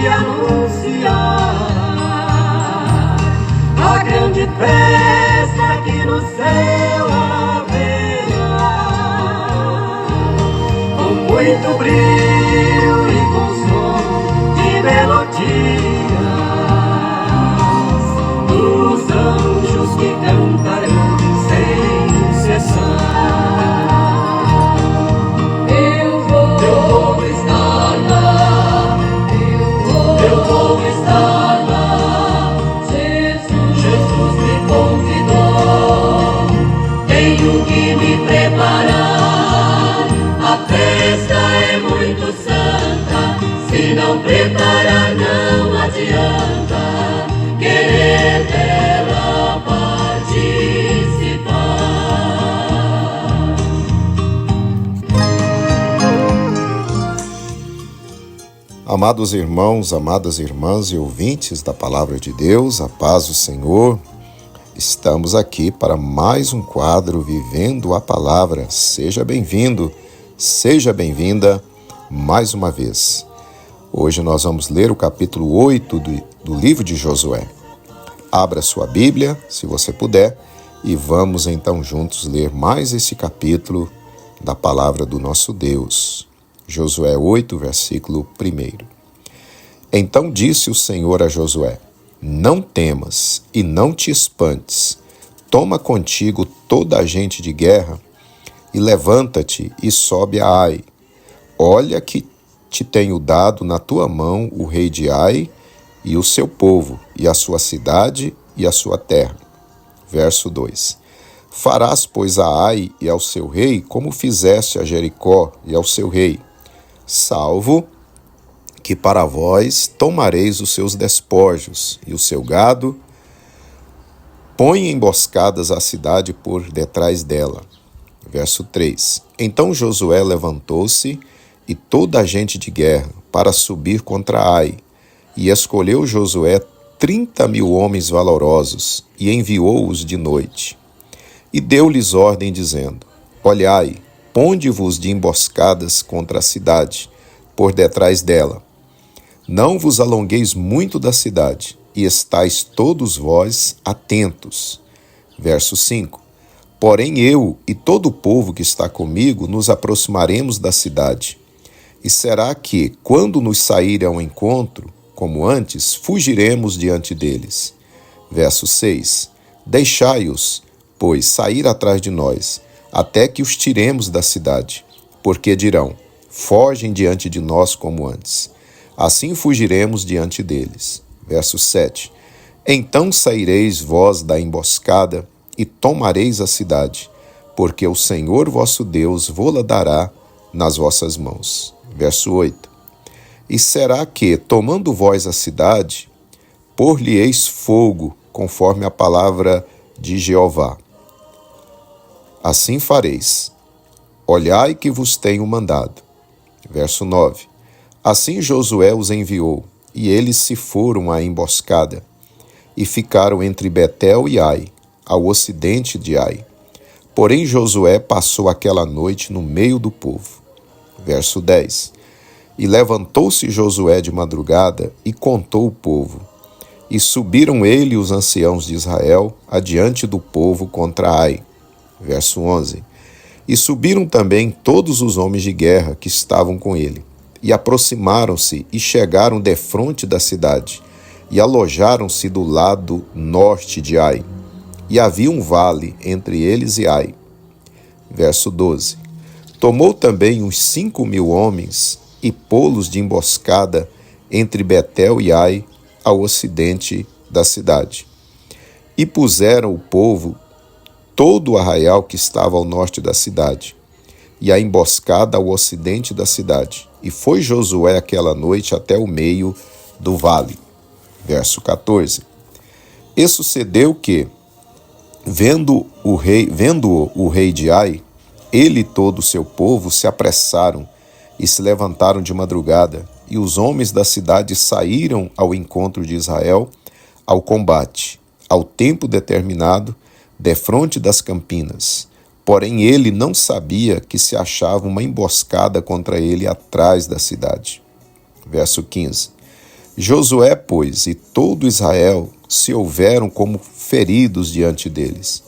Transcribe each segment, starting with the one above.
e anunciar a grande festa que no céu haverá, com muito brilho e com som de melodias dos anjos que cantarão sem cessar. Eu vou estar lá, eu vou estar lá. Jesus me convidou, tenho que me preparar. A festa é muito santa, se não preparar não adianta querer dela participar. Amados irmãos, amadas irmãs e ouvintes da Palavra de Deus, a paz do Senhor, estamos aqui para mais um quadro Vivendo a Palavra. Seja bem-vindo, seja bem-vinda mais uma vez. Hoje nós vamos ler o capítulo 8 do livro de Josué. Abra sua Bíblia, se você puder, e vamos então juntos ler mais esse capítulo da Palavra do nosso Deus. Josué 8, versículo 1. Então disse o Senhor a Josué: Não temas e não te espantes. Toma contigo toda a gente de guerra e levanta-te e sobe a Ai. Olha que te tenho dado na tua mão o rei de Ai e o seu povo, e a sua cidade e a sua terra. Verso 2. Farás, pois, a Ai e ao seu rei como fizeste a Jericó e ao seu rei, salvo que para vós tomareis os seus despojos e o seu gado. Põe emboscadas à cidade por detrás dela. Verso 3. Então Josué levantou-se e toda a gente de guerra para subir contra Ai, e escolheu Josué 30.000 homens valorosos e enviou-os de noite. E deu-lhes ordem dizendo: Olhai, ponde-vos de emboscadas contra a cidade, por detrás dela. Não vos alongueis muito da cidade, e estais todos vós atentos. Verso 5. Porém eu e todo o povo que está comigo nos aproximaremos da cidade. E será que, quando nos saírem ao encontro, como antes, fugiremos diante deles. Verso 6. Deixai-os, pois, sair atrás de nós, até que os tiremos da cidade, porque dirão: fogem diante de nós como antes. Assim fugiremos diante deles. Verso 7. Então saireis vós da emboscada e tomareis a cidade, porque o Senhor vosso Deus vô-la dará nas vossas mãos. Verso 8. E será que, tomando vós a cidade, pôr-lhe-eis fogo, conforme a palavra de Jeová. Assim fareis. Olhai que vos tenho mandado. Verso 9. Assim Josué os enviou, e eles se foram à emboscada, e ficaram entre Betel e Ai, ao ocidente de Ai. Porém Josué passou aquela noite no meio do povo. Verso 10. E levantou-se Josué de madrugada e contou o povo. E subiram ele e os anciãos de Israel adiante do povo contra Ai. Verso 11. E subiram também todos os homens de guerra que estavam com ele, e aproximaram-se e chegaram defronte da cidade, e alojaram-se do lado norte de Ai. E havia um vale entre eles e Ai. Verso 12. Tomou também uns 5.000 homens e pô-los de emboscada entre Betel e Ai, ao ocidente da cidade. E puseram o povo todo o arraial que estava ao norte da cidade, e a emboscada ao ocidente da cidade. E foi Josué aquela noite até o meio do vale. Verso 14. E sucedeu que, vendo o rei de Ai, ele e todo o seu povo se apressaram e se levantaram de madrugada, e os homens da cidade saíram ao encontro de Israel ao combate, ao tempo determinado, defronte das campinas. Porém ele não sabia que se achava uma emboscada contra ele atrás da cidade. Verso 15. Josué, pois, e todo Israel se houveram como feridos diante deles,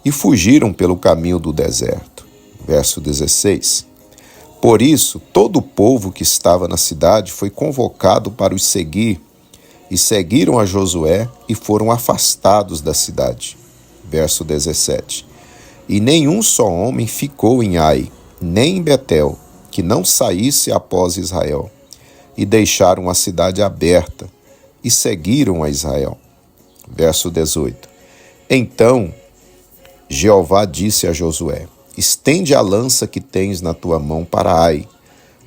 e fugiram pelo caminho do deserto. Verso 16. Por isso, todo o povo que estava na cidade foi convocado para os seguir, e seguiram a Josué e foram afastados da cidade. Verso 17. E nenhum só homem ficou em Ai, nem em Betel, que não saísse após Israel. E deixaram a cidade aberta, e seguiram a Israel. Verso 18. Então Jeová disse a Josué: estende a lança que tens na tua mão para Ai,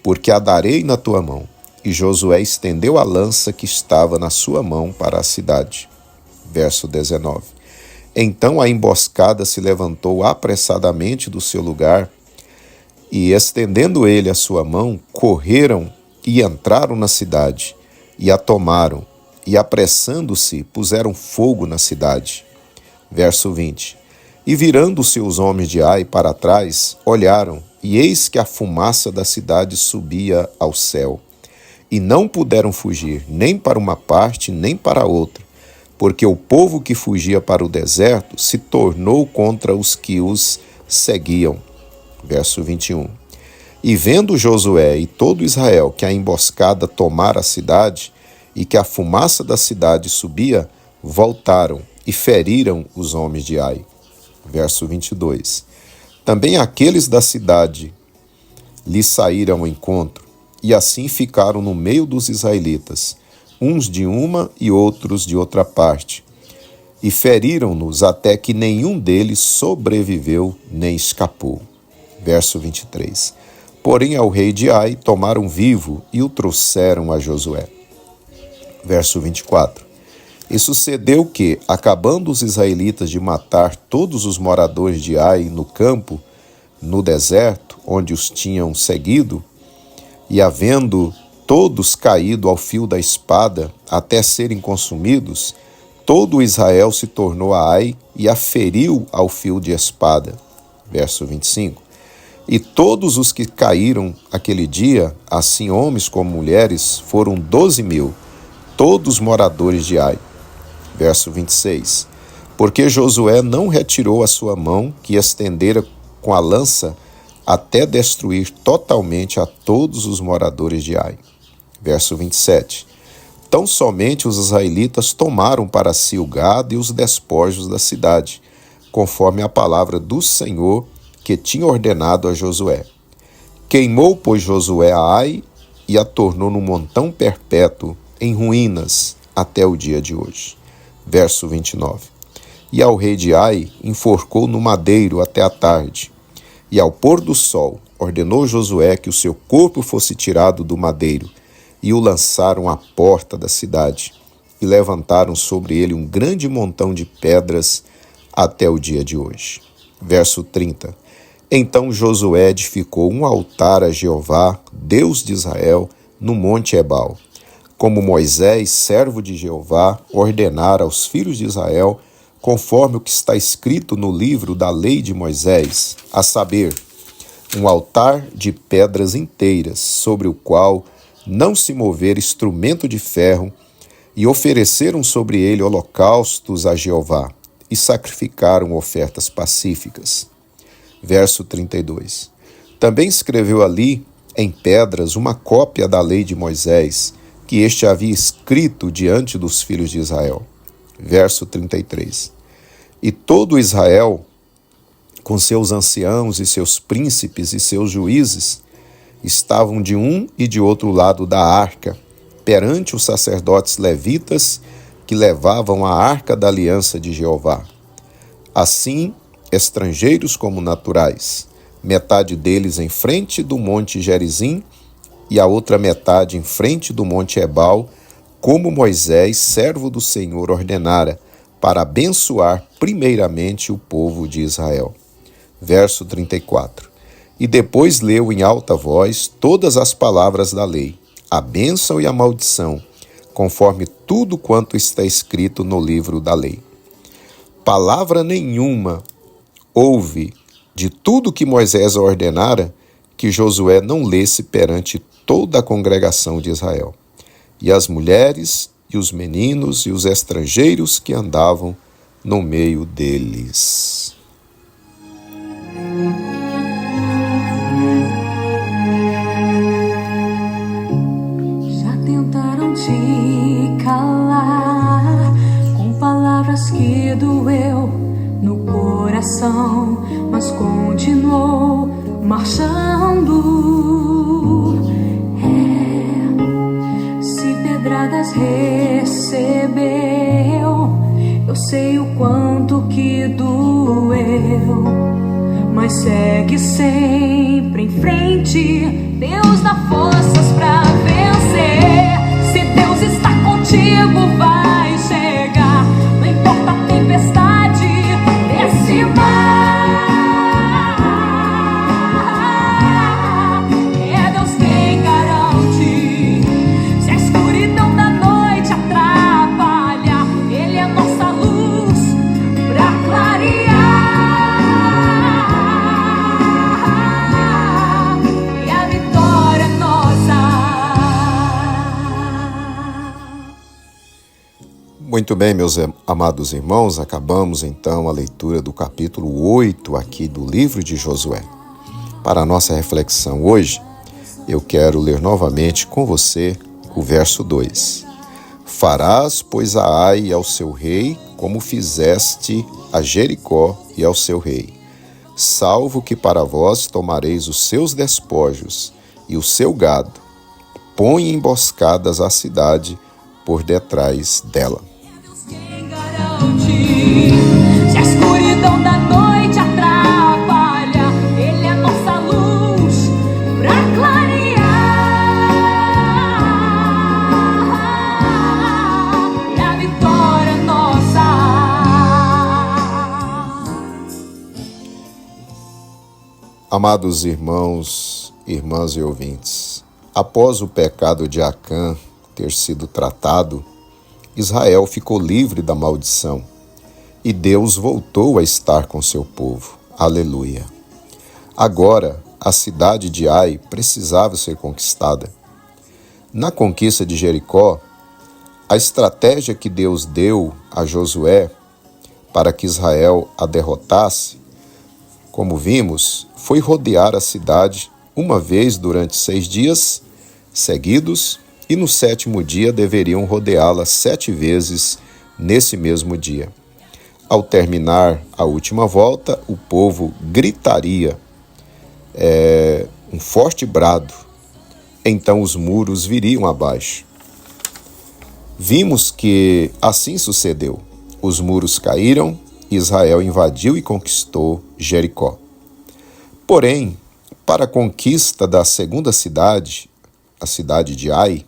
porque a darei na tua mão. E Josué estendeu a lança que estava na sua mão para a cidade. Verso 19. Então a emboscada se levantou apressadamente do seu lugar, e estendendo ele a sua mão, correram e entraram na cidade, e a tomaram, e apressando-se, puseram fogo na cidade. Verso 20. E virando-se os homens de Ai para trás, olharam, e eis que a fumaça da cidade subia ao céu. E não puderam fugir, nem para uma parte, nem para outra, porque o povo que fugia para o deserto se tornou contra os que os seguiam. Verso 21. E vendo Josué e todo Israel que a emboscada tomara a cidade, e que a fumaça da cidade subia, voltaram e feriram os homens de Ai. Verso 22. Também aqueles da cidade lhe saíram ao encontro, e assim ficaram no meio dos israelitas, uns de uma e outros de outra parte, e feriram-nos até que nenhum deles sobreviveu nem escapou. Verso 23. Porém ao rei de Ai tomaram vivo e o trouxeram a Josué. Verso 24. E sucedeu que, acabando os israelitas de matar todos os moradores de Ai no campo, no deserto, onde os tinham seguido, e havendo todos caído ao fio da espada até serem consumidos, todo Israel se tornou a Ai e a feriu ao fio de espada. Verso 25. E todos os que caíram aquele dia, assim homens como mulheres, foram 12.000, todos moradores de Ai. Verso 26. Porque Josué não retirou a sua mão, que estendera com a lança, até destruir totalmente a todos os moradores de Ai. Verso 27. Tão somente os israelitas tomaram para si o gado e os despojos da cidade, conforme a palavra do Senhor que tinha ordenado a Josué. Queimou, pois, Josué a Ai e a tornou num montão perpétuo, em ruínas, até o dia de hoje. Verso 29. E ao rei de Ai enforcou no madeiro até a tarde. E ao pôr do sol, ordenou Josué que o seu corpo fosse tirado do madeiro, e o lançaram à porta da cidade, e levantaram sobre ele um grande montão de pedras até o dia de hoje. Verso 30. Então Josué edificou um altar a Jeová, Deus de Israel, no monte Ebal, como Moisés, servo de Jeová, ordenara aos filhos de Israel, conforme o que está escrito no livro da lei de Moisés, a saber, um altar de pedras inteiras, sobre o qual não se mover instrumento de ferro, e ofereceram sobre ele holocaustos a Jeová, e sacrificaram ofertas pacíficas. Verso 32. Também escreveu ali, em pedras, uma cópia da lei de Moisés, que este havia escrito diante dos filhos de Israel. Verso 33. E todo Israel, com seus anciãos e seus príncipes e seus juízes, estavam de um e de outro lado da arca, perante os sacerdotes levitas que levavam a arca da aliança de Jeová. Assim, estrangeiros como naturais, metade deles em frente do monte Gerizim e a outra metade em frente do monte Ebal, como Moisés, servo do Senhor, ordenara, para abençoar primeiramente o povo de Israel. Verso 34. E depois leu em alta voz todas as palavras da lei, a bênção e a maldição, conforme tudo quanto está escrito no livro da lei. Palavra nenhuma houve de tudo que Moisés ordenara que Josué não lesse perante toda a congregação de Israel. e as mulheres, e os meninos, e os estrangeiros que andavam no meio deles. Já tentaram te calar com palavras que doeu no coração, mas continuou marchando. Se pedradas recebeu, eu sei o quanto que doeu, mas segue sempre em frente. Deus dá forças pra vencer. Se Deus está contigo, vai chegar. Não importa a tempestade desse mar, é Deus quem garante. Se a escuridão da noite atrapalha, Ele é nossa luz pra clarear. E a vitória é nossa. Muito bem, meus amados irmãos, acabamos então a leitura do capítulo 8 aqui do livro de Josué. Para a nossa reflexão hoje, eu quero ler novamente com você o verso 2. Farás, pois, a Ai e ao seu rei, como fizeste a Jericó e ao seu rei, salvo que para vós tomareis os seus despojos e o seu gado. Põe emboscadas a cidade por detrás dela. Quem garante? Se a escuridão da noite atrapalha, Ele é nossa luz pra clarear. E a vitória é nossa. Amados irmãos, irmãs e ouvintes, após o pecado de Acã ter sido tratado, Israel ficou livre da maldição e Deus voltou a estar com seu povo. Aleluia! Agora, a cidade de Ai precisava ser conquistada. Na conquista de Jericó, a estratégia que Deus deu a Josué para que Israel a derrotasse, como vimos, foi rodear a cidade uma vez durante 6 dias seguidos, e no 7º dia deveriam rodeá-la 7 vezes nesse mesmo dia. Ao terminar a última volta, o povo gritaria um forte brado. Então os muros viriam abaixo. Vimos que assim sucedeu. Os muros caíram, Israel invadiu e conquistou Jericó. Porém, para a conquista da segunda cidade, a cidade de Ai,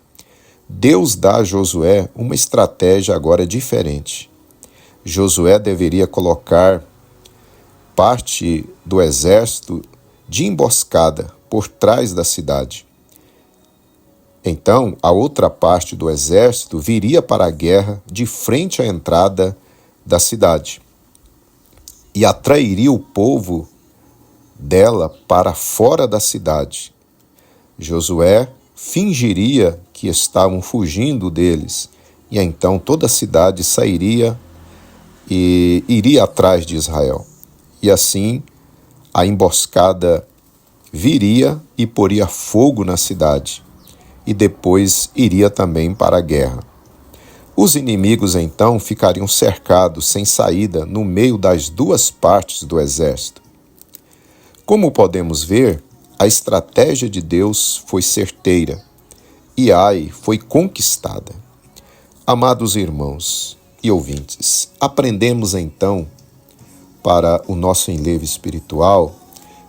Deus dá a Josué uma estratégia agora diferente. Josué deveria colocar parte do exército de emboscada por trás da cidade. Então, a outra parte do exército viria para a guerra de frente à entrada da cidade e atrairia o povo dela para fora da cidade. Josué fingiria que estavam fugindo deles, e então toda a cidade sairia e iria atrás de Israel. E assim a emboscada viria e poria fogo na cidade, e depois iria também para a guerra. Os inimigos então ficariam cercados sem saída no meio das duas partes do exército. Como podemos ver, a estratégia de Deus foi certeira e Ai foi conquistada. Amados irmãos e ouvintes, aprendemos então para o nosso enlevo espiritual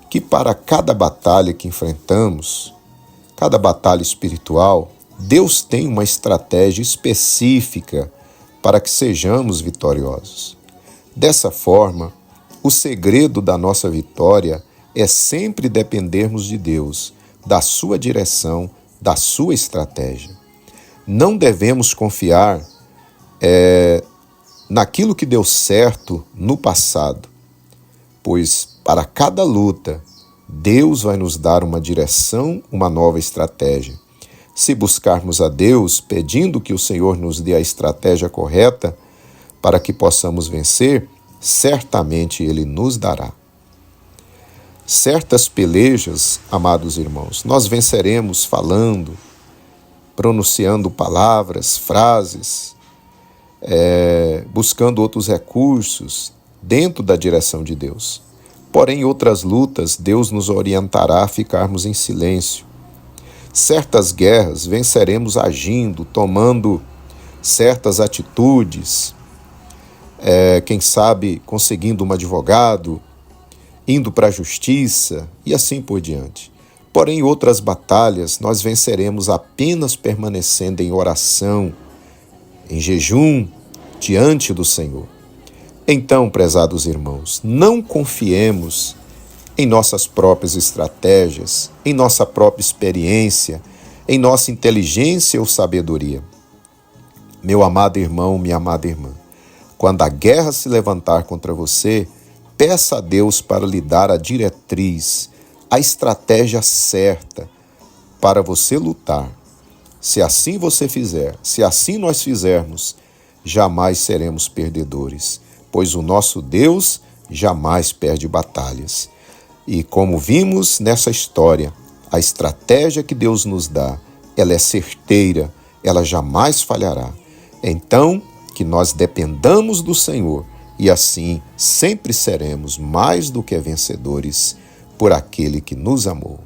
que para cada batalha que enfrentamos, cada batalha espiritual, Deus tem uma estratégia específica para que sejamos vitoriosos. Dessa forma, o segredo da nossa vitória é sempre dependermos de Deus, da sua direção, da sua estratégia. Não devemos confiar naquilo que deu certo no passado, pois para cada luta, Deus vai nos dar uma direção, uma nova estratégia. Se buscarmos a Deus, pedindo que o Senhor nos dê a estratégia correta para que possamos vencer, certamente Ele nos dará. Certas pelejas, amados irmãos, nós venceremos falando, pronunciando palavras, frases, buscando outros recursos dentro da direção de Deus. Porém, outras lutas, Deus nos orientará a ficarmos em silêncio. Certas guerras venceremos agindo, tomando certas atitudes, quem sabe conseguindo um advogado, indo para a justiça e assim por diante. Porém, outras batalhas nós venceremos apenas permanecendo em oração, em jejum, diante do Senhor. Então, prezados irmãos, não confiemos em nossas próprias estratégias, em nossa própria experiência, em nossa inteligência ou sabedoria. Meu amado irmão, minha amada irmã, quando a guerra se levantar contra você, peça a Deus para lhe dar a diretriz, a estratégia certa para você lutar. Se assim você fizer, se assim nós fizermos, jamais seremos perdedores, pois o nosso Deus jamais perde batalhas. E como vimos nessa história, a estratégia que Deus nos dá, ela é certeira, ela jamais falhará. Então, que nós dependamos do Senhor e assim sempre seremos mais do que vencedores por aquele que nos amou.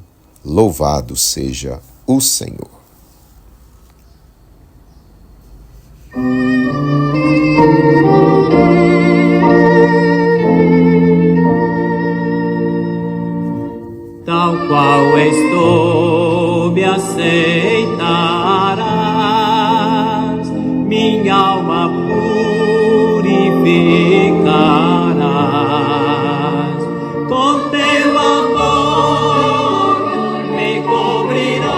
Louvado seja o Senhor. Tal qual estou, me aceitarás, minha alma purificarás, com teu amor me cobrirás,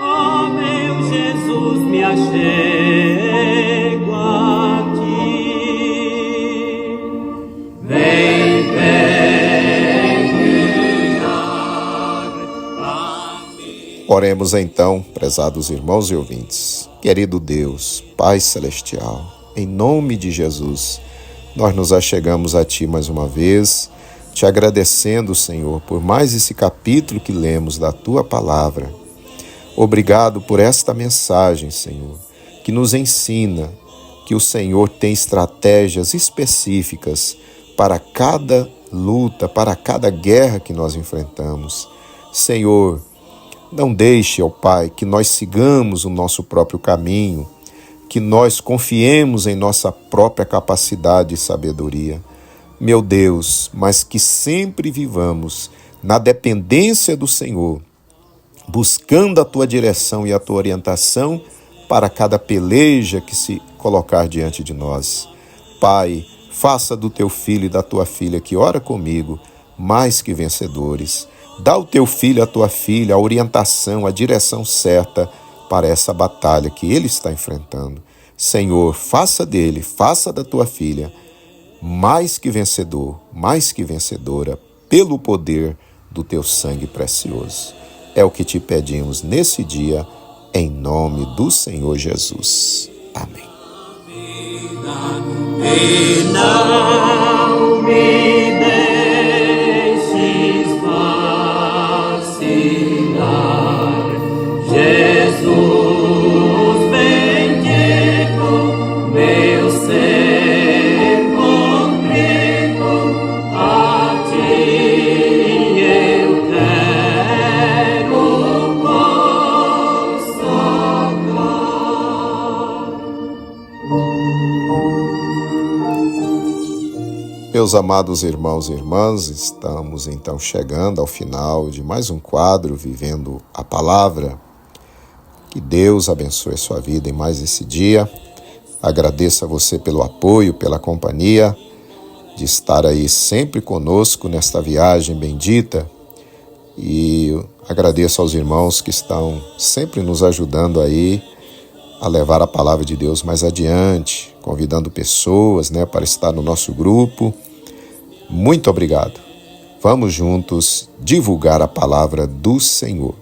ó meu Jesus, me achego a ti. Oremos então, prezados irmãos e ouvintes. Querido Deus, Pai Celestial, em nome de Jesus, nós nos achegamos a Ti mais uma vez, te agradecendo, Senhor, por mais esse capítulo que lemos da Tua Palavra. Obrigado por esta mensagem, Senhor, que nos ensina que o Senhor tem estratégias específicas para cada luta, para cada guerra que nós enfrentamos. Senhor, não deixe, ó Pai, que nós sigamos o nosso próprio caminho, que nós confiemos em nossa própria capacidade e sabedoria. Meu Deus, mas que sempre vivamos na dependência do Senhor, buscando a Tua direção e a Tua orientação para cada peleja que se colocar diante de nós. Pai, faça do Teu filho e da Tua filha que ora comigo mais que vencedores. Dá ao teu filho, à tua filha, a orientação, a direção certa para essa batalha que ele está enfrentando. Senhor, faça dele, faça da tua filha mais que vencedor, mais que vencedora, pelo poder do teu sangue precioso. É o que te pedimos nesse dia, em nome do Senhor Jesus. Amém. E não me deixes vacilar, Jesus bendito, meu ser contrito, a ti eu quero consagrar. Meus amados irmãos e irmãs, estamos então chegando ao final de mais um quadro Vivendo a Palavra. Que Deus abençoe a sua vida em mais esse dia. Agradeço a você pelo apoio, pela companhia, de estar aí sempre conosco nesta viagem bendita. E agradeço aos irmãos que estão sempre nos ajudando aí a levar a palavra de Deus mais adiante, convidando pessoas, para estar no nosso grupo. Muito obrigado. Vamos juntos divulgar a palavra do Senhor.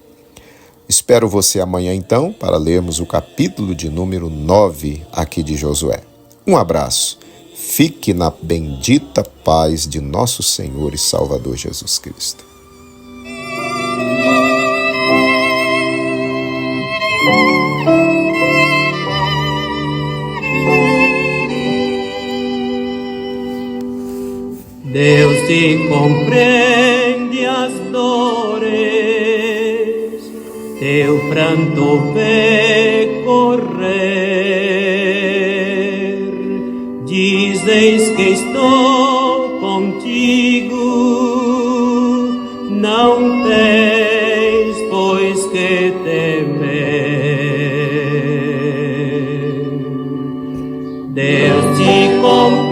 Espero você amanhã então para lermos o capítulo de número 9 aqui de Josué. Um abraço. Fique na bendita paz de nosso Senhor e Salvador Jesus Cristo. Deus te compreende as dores, teu pranto vê correr. Dizes que estou contigo, não tens pois que temer. Deus te compreende